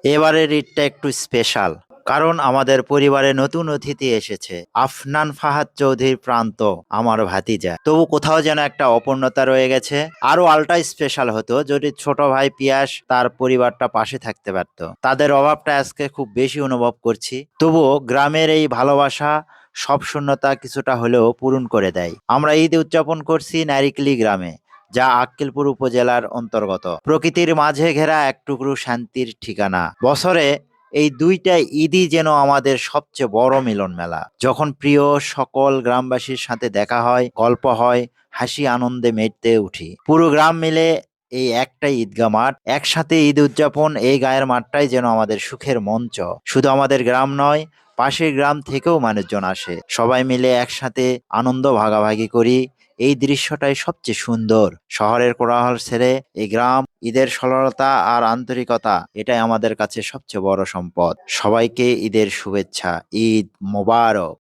এবারের ঈদটা একটু স্পেশাল, কারণ আমাদের পরিবারে নতুন অতিথি এসেছে। আফনান ফাহাদ চৌধুরীর প্রান্ত আমার ভাতিজা। তবু কোথাও যেন একটা অপূর্ণতা রয়ে গেছে। আরো আলটা স্পেশাল হতো যদি ছোট ভাই পিয়াস তার পরিবারটা পাশে থাকতে পারত। তাদের অভাবটা আজকে খুব বেশি অনুভব করছি। তবুও গ্রামের এই ভালোবাসা সব শূন্যতা কিছুটা হলেও পূরণ করে দেয়। আমরা ঈদ উদযাপন করছি নারিকলি গ্রামে, যা আক্কেলপুর উপজেলার অন্তর্গত। প্রকৃতির মাঝে ঘেরা এক টুকরো শান্তির ঠিকানা। বছরে এই দুইটা ঈদই যেন আমাদের সবচেয়ে বড় মিলন মেলা, যখন প্রিয় সকল গ্রামবাসীর সাথে দেখা হয়, গল্প হয়, হাসি আনন্দে মেতে উঠি। পুরো গ্রাম মিলে এই একটাই ঈদগাহ মাঠ, একসাথে ঈদ উদযাপন। এই গায়ের মাঠটাই যেন আমাদের সুখের মঞ্চ। শুধু আমাদের গ্রাম নয়, পাশের গ্রাম থেকেও মানুষজন আসে। সবাই মিলে একসাথে আনন্দ ভাগাভাগি করি। এই দৃশ্যটাই সবচেয়ে সুন্দর। শহরের কোলাহল ছেড়ে এই গ্রাম, ঈদের সরলতা আর আন্তরিকতা, এটাই আমাদের কাছে সবচেয়ে বড় সম্পদ। সবাইকে ঈদের শুভেচ্ছা। ঈদ মোবারক।